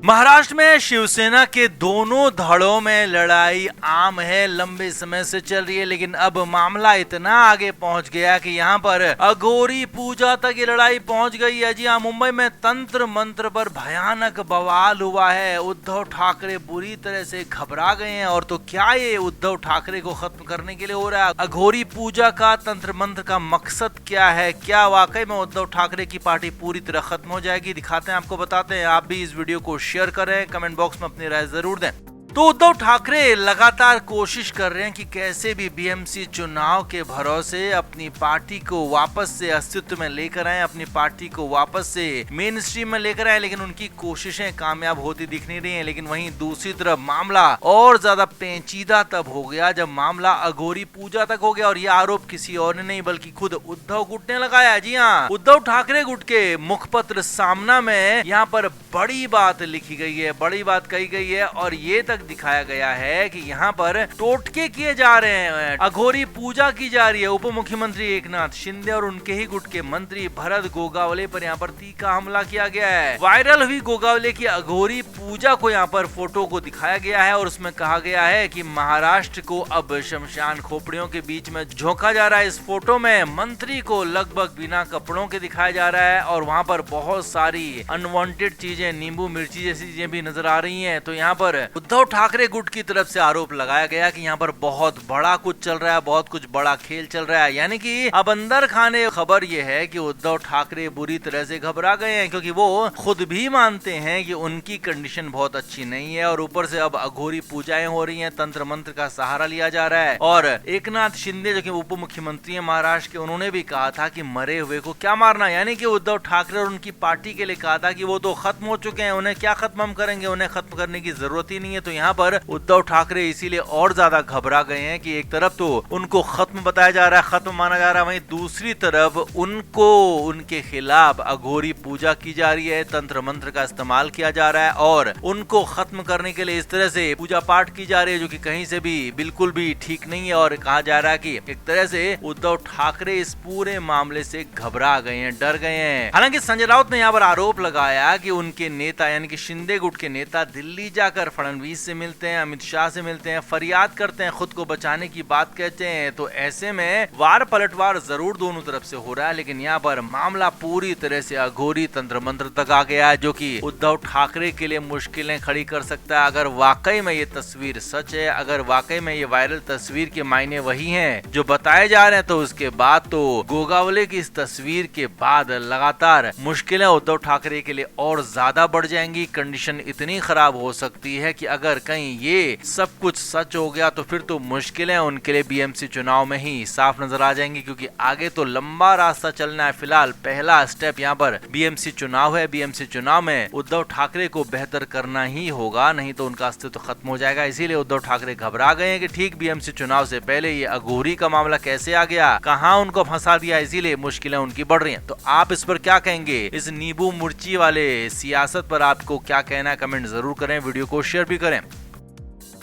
महाराष्ट्र में शिवसेना के दोनों धड़ों में लड़ाई आम है, लंबे समय से चल रही है, लेकिन अब मामला इतना आगे पहुंच गया कि यहां पर अघोरी पूजा तक ये लड़ाई पहुंच गई है। जी हां, मुंबई में तंत्र मंत्र पर भयानक बवाल हुआ है। उद्धव ठाकरे बुरी तरह से घबरा गए हैं। और तो क्या ये उद्धव ठाकरे को खत्म करने के लिए हो रहा है? अघोरी पूजा का तंत्र मंत्र का मकसद क्या है? क्या वाकई में उद्धव ठाकरे की पार्टी पूरी तरह खत्म हो जाएगी? दिखाते हैं, आपको बताते हैं। आप भी इस वीडियो को शेयर करें, कमेंट बॉक्स में अपनी राय जरूर दें। तो उद्धव ठाकरे लगातार कोशिश कर रहे हैं कि कैसे भी बीएमसी चुनाव के भरोसे अपनी पार्टी को वापस से अस्तित्व में लेकर आए, अपनी पार्टी को वापस से मेन स्ट्रीम में लेकर आए, लेकिन उनकी कोशिशें कामयाब होती दिख नहीं रही हैं। लेकिन वहीं दूसरी तरफ मामला और ज्यादा पेचीदा तब हो गया जब मामला अघोरी पूजा तक हो गया। और यह आरोप किसी और ने नहीं बल्कि खुद उद्धव गुट ने लगाया। जी हाँ, उद्धव ठाकरे गुट के मुखपत्र सामना में यहाँ पर बड़ी बात लिखी गई है, बड़ी बात कही गई है और ये तक दिखाया गया है कि यहाँ पर टोटके किए जा रहे हैं, अघोरी पूजा की जा रही है। उप मुख्यमंत्री एकनाथ शिंदे और उनके ही गुट के मंत्री भरत गोगावले पर यहाँ पर तीखा हमला किया गया है। वायरल हुई गोगावले की अघोरी पूजा को यहाँ पर फोटो को दिखाया गया है और उसमें कहा गया है कि महाराष्ट्र को अब शमशान खोपड़ियों के बीच में झोंका जा रहा है। इस फोटो में मंत्री को लगभग बिना कपड़ों के दिखाया जा रहा है और वहाँ पर बहुत सारी अनवांटेड चीजें, नींबू मिर्ची जैसी चीजें भी नजर आ रही हैं। तो यहाँ पर उद्धव ठाकरे गुट की तरफ से आरोप लगाया गया कि यहाँ पर बहुत बड़ा कुछ चल रहा है, बहुत कुछ बड़ा खेल चल रहा है। यानी कि अब अंदर खाने खबर यह है कि उद्धव ठाकरे बुरी तरह से घबरा गए हैं, क्योंकि वो खुद भी मानते हैं कि उनकी कंडीशन बहुत अच्छी नहीं है और ऊपर से अब अघोरी पूजाएं हो रही हैं, तंत्र मंत्र का सहारा लिया जा रहा है। और एकनाथ शिंदे जो कि उप मुख्यमंत्री है महाराष्ट्र के, उन्होंने भी कहा था कि मरे हुए को क्या मारना। यानी कि उद्धव ठाकरे और उनकी पार्टी के लिए कहा था कि वो तो खत्म हो चुके हैं, उन्हें क्या खत्म हम करेंगे, उन्हें खत्म करने की जरूरत ही नहीं है। तो यहाँ पर उद्धव ठाकरे इसीलिए और ज्यादा घबरा गए हैं कि एक तरफ तो उनको खत्म बताया जा रहा है, खत्म माना जा रहा है, वहीं दूसरी तरफ उनको उनके खिलाफ अघोरी पूजा की जा रही है, तंत्र मंत्र का इस्तेमाल किया जा रहा है और उनको खत्म करने के लिए इस तरह से पूजा पाठ की जा रही है जो कि कहीं से भी बिल्कुल भी ठीक नहीं है। और कहा जा रहा है कि एक तरह से उद्धव ठाकरे इस पूरे मामले से घबरा गए हैं, डर गए हैं। हालांकि संजय राउत ने यहाँ पर आरोप लगाया कि उनके नेता यानी कि शिंदे गुट के नेता दिल्ली जाकर फडणवीस से मिलते हैं, अमित शाह से मिलते हैं, फरियाद करते हैं, खुद को बचाने की बात कहते हैं। तो ऐसे में वार पलटवार जरूर दोनों तरफ से हो रहा है, लेकिन यहाँ पर मामला पूरी तरह से अघोरी तंत्र मंत्र तक आ गया है जो कि उद्धव ठाकरे के लिए मुश्किलें खड़ी कर सकता है। अगर वाकई में ये तस्वीर सच है, अगर वाकई में ये वायरल तस्वीर के मायने वही हैं जो बताए जा रहे हैं, तो उसके बाद तो गोगावले की इस तस्वीर के बाद लगातार मुश्किलें उद्धव ठाकरे के लिए और ज्यादा बढ़ जाएंगी। कंडीशन इतनी खराब हो सकती है कि अगर कहीं ये सब कुछ सच हो गया तो फिर तो मुश्किलें उनके लिए बीएमसी चुनाव में ही साफ नजर आ जाएंगी, क्योंकि आगे तो लंबा रास्ता चलना है। फिलहाल पहला स्टेप यहाँ पर बीएमसी चुनाव है। बीएमसी चुनाव में उद्धव ठाकरे को बेहतर करना ही होगा, नहीं तो उनका अस्तित्व खत्म हो जाएगा। इसीलिए उद्धव ठाकरे घबरा गए हैं कि ठीक बीएमसी चुनाव से पहले ये अघोरी का मामला कैसे आ गया, कहां उनको फंसा दिया, इसीलिए मुश्किलें उनकी बढ़ रही हैं। तो आप इस पर क्या कहेंगे? इस नींबू मिर्ची वाले सियासत पर आपको क्या कहना है? कमेंट जरूर करें, वीडियो को शेयर भी करें।